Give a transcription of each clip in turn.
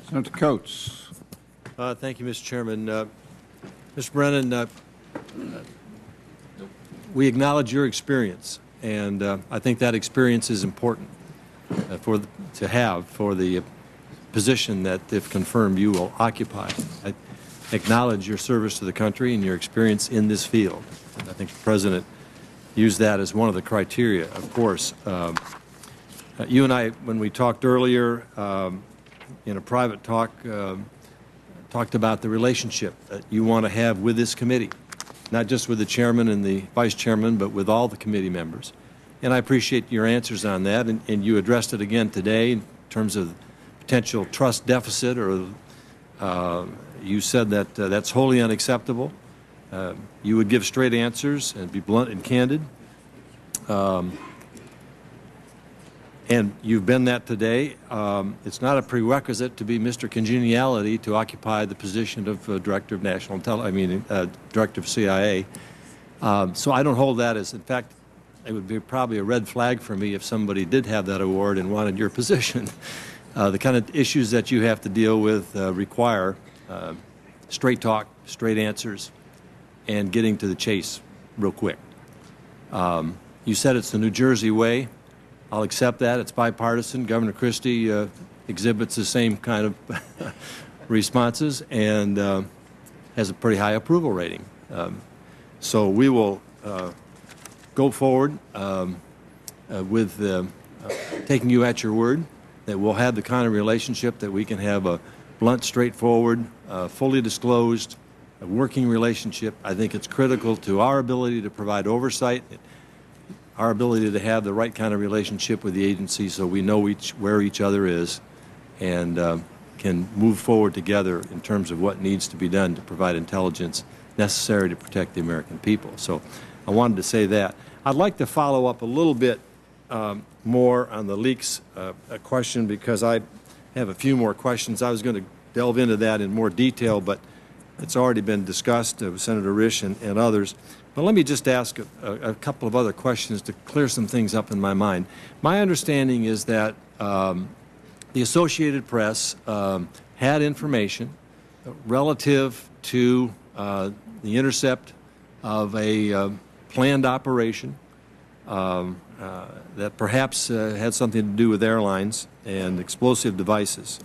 Senator Coates. Thank you, Mr. Chairman. Mr. Brennan, we acknowledge your experience, and I think that experience is important to have for the position that, if confirmed, you will occupy. I acknowledge your service to the country and your experience in this field. And I think the President used that as one of the criteria, of course. You and I, when we talked earlier in a private talk, talked about the relationship that you want to have with this committee, not just with the chairman and the vice chairman, but with all the committee members. And I appreciate your answers on that, and you addressed it again today in terms of potential trust deficit, or you said that that's wholly unacceptable. You would give straight answers and be blunt and candid. And you've been that today. It's not a prerequisite to be Mr. Congeniality to occupy the position of Director of National Director of CIA. So I don't hold that as, in fact, it would be probably a red flag for me if somebody did have that award and wanted your position. The kind of issues that you have to deal with require straight talk, straight answers, and getting to the chase real quick. You said it's the New Jersey way. I'll accept that. It's bipartisan. Governor Christie exhibits the same kind of responses and has a pretty high approval rating. So we will go forward with taking you at your word, that we'll have the kind of relationship that we can have a blunt, straightforward, fully disclosed, working relationship. I think it's critical to our ability to provide oversight, our ability to have the right kind of relationship with the agency so we know where each other is and can move forward together in terms of what needs to be done to provide intelligence necessary to protect the American people. So I wanted to say that. I'd like to follow up a little bit more on the leaks question, because I have a few more questions. I was going to delve into that in more detail, but it's already been discussed with Senator Risch and others. But let me just ask a couple of other questions to clear some things up in my mind. My understanding is that the Associated Press had information relative to the intercept of a planned operation that perhaps had something to do with airlines and explosive devices.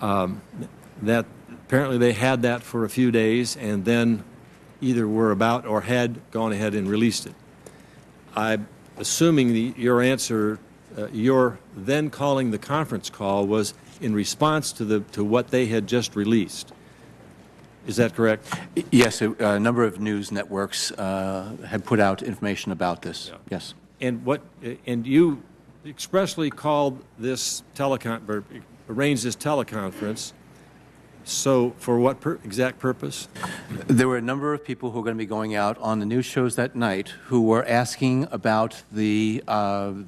That apparently they had that for a few days and then either were about or had gone ahead and released it. I'm assuming your answer, your then calling the conference call was in response to what they had just released. Is that correct? Yes, a number of news networks had put out information about this. Yeah. Yes. And you expressly called this arranged this teleconference. So for what exact purpose? There were a number of people who were going to be going out on the news shows that night who were asking about the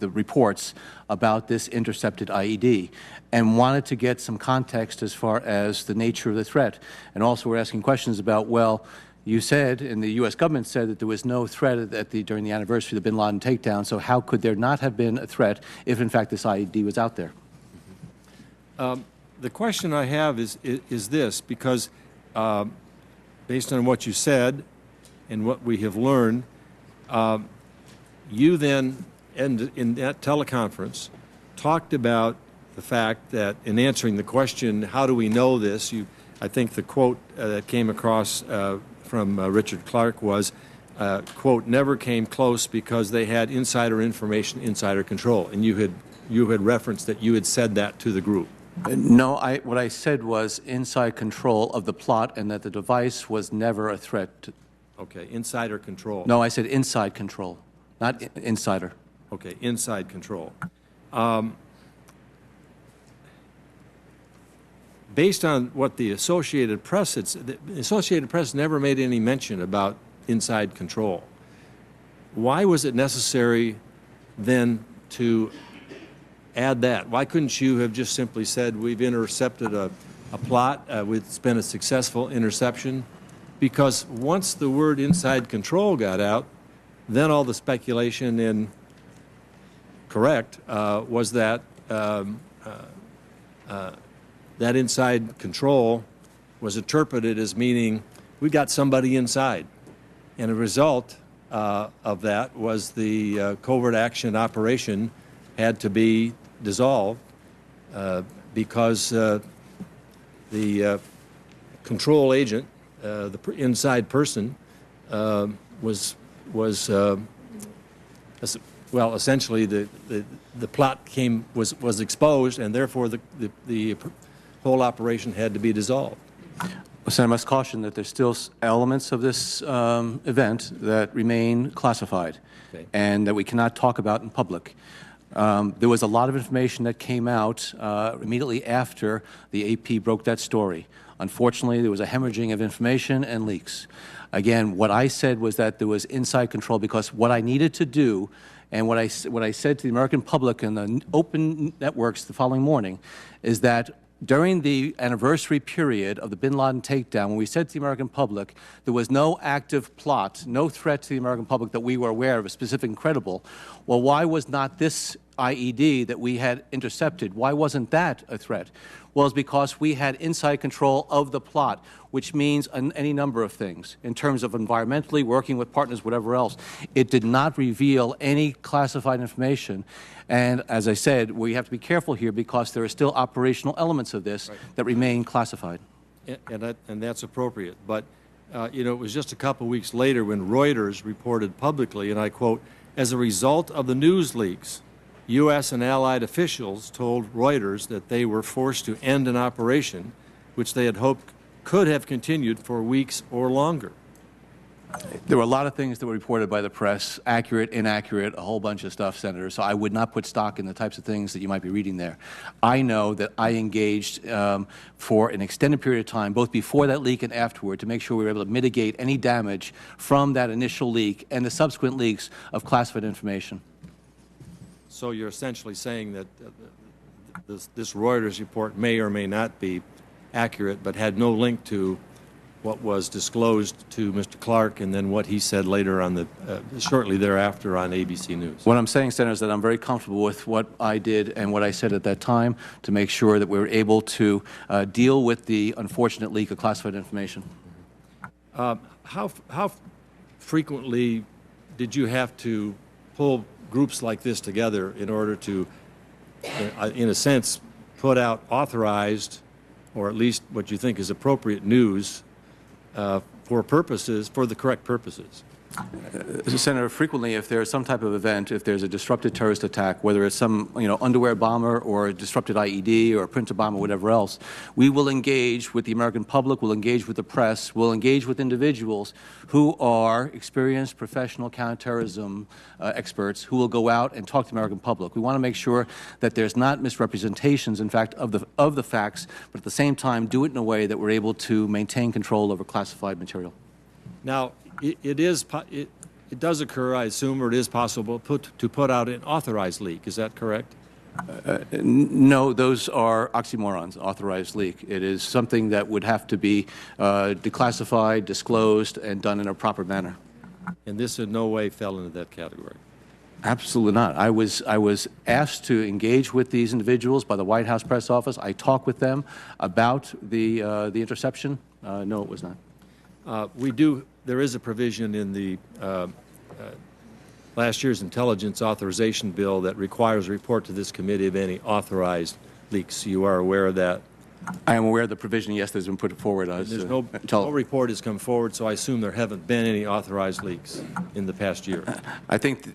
reports about this intercepted IED and wanted to get some context as far as the nature of the threat. And also were asking questions about, well, you said, and the U.S. government said, that there was no threat during the anniversary of the bin Laden takedown, so how could there not have been a threat if, in fact, this IED was out there? The question I have is this, because based on what you said and what we have learned, you then, in that teleconference, talked about the fact that in answering the question, how do we know this, I think the quote that came across from Richard Clark was, quote, never came close because they had insider information, insider control. And you had referenced that you had said that to the group. No, what I said was inside control of the plot and that the device was never a threat. Okay, insider control. No, I said inside control, not insider. Okay, inside control. Based on what the Associated Press had said, the Associated Press never made any mention about inside control. Why was it necessary then to add that? Why couldn't you have just simply said, we've intercepted a plot, it's been a successful interception? Because once the word inside control got out, then all the speculation in, correct, was that that inside control was interpreted as meaning we got somebody inside. And a result of that was the covert action operation had to be dissolved because the control agent, the inside person, was well, essentially the plot was exposed, and therefore the whole operation had to be dissolved. Well, Senator, I must caution that there's still elements of this event that remain classified, Okay. and that we cannot talk about in public. There was a lot of information that came out immediately after the AP broke that story. Unfortunately, there was a hemorrhaging of information and leaks. Again, what I said was that there was inside control because what I needed to do, and what I said to the American public in the open networks the following morning, is that during the anniversary period of the bin Laden takedown, when we said to the American public there was no active plot, no threat to the American public that we were aware of, a specific and credible, well, why was not this IED that we had intercepted, why wasn't that a threat? Well, it's because we had inside control of the plot, which means any number of things in terms of environmentally, working with partners, whatever else. It did not reveal any classified information. And as I said, we have to be careful here because there are still operational elements of this that remain classified. And that's appropriate. But, you know, it was just a couple weeks later when Reuters reported publicly, and I quote, "As a result of the news leaks, U.S. and allied officials told Reuters that they were forced to end an operation which they had hoped could have continued for weeks or longer." There were a lot of things that were reported by the press, accurate, inaccurate, a whole bunch of stuff, Senator, so I would not put stock in the types of things that you might be reading there. I know that I engaged for an extended period of time, both before that leak and afterward, to make sure we were able to mitigate any damage from that initial leak and the subsequent leaks of classified information. So you're essentially saying that this Reuters report may or may not be accurate, but had no link to what was disclosed to Mr. Clark and then what he said later on the shortly thereafter on ABC News. What I'm saying, Senator, is that I'm very comfortable with what I did and what I said at that time to make sure that we were able to deal with the unfortunate leak of classified information. How frequently did you have to pull groups like this together in order to, in a sense, put out authorized, or at least what you think is appropriate news for the correct purposes? Senator, frequently if there's some type of event, if there's a disrupted terrorist attack, whether it's some underwear bomber or a disrupted IED or a printer bomb or whatever else, we will engage with the American public, we'll engage with the press, we'll engage with individuals who are experienced professional counterterrorism experts who will go out and talk to the American public. We want to make sure that there's not misrepresentations, in fact, of the facts, but at the same time do it in a way that we're able to maintain control over classified material. Now, it does occur, I assume, or it is possible to put out an authorized leak. Is that correct? No, those are oxymorons, authorized leak. It is something that would have to be declassified, disclosed, and done in a proper manner. And this in no way fell into that category? Absolutely not. I was asked to engage with these individuals by the White House press office. I talked with them about the interception. No, it was not. There is a provision in the last year's intelligence authorization bill that requires a report to this committee of any authorized leaks. You are aware of that? I am aware of the provision, yes, that's been put forward. There's no report has come forward, so I assume there haven't been any authorized leaks in the past year. I think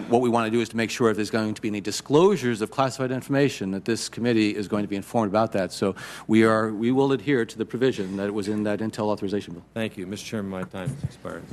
what we want to do is to make sure if there's going to be any disclosures of classified information that this committee is going to be informed about that. So we will adhere to the provision that was in that intel authorization bill. Thank you. Mr. Chairman, my time has expired.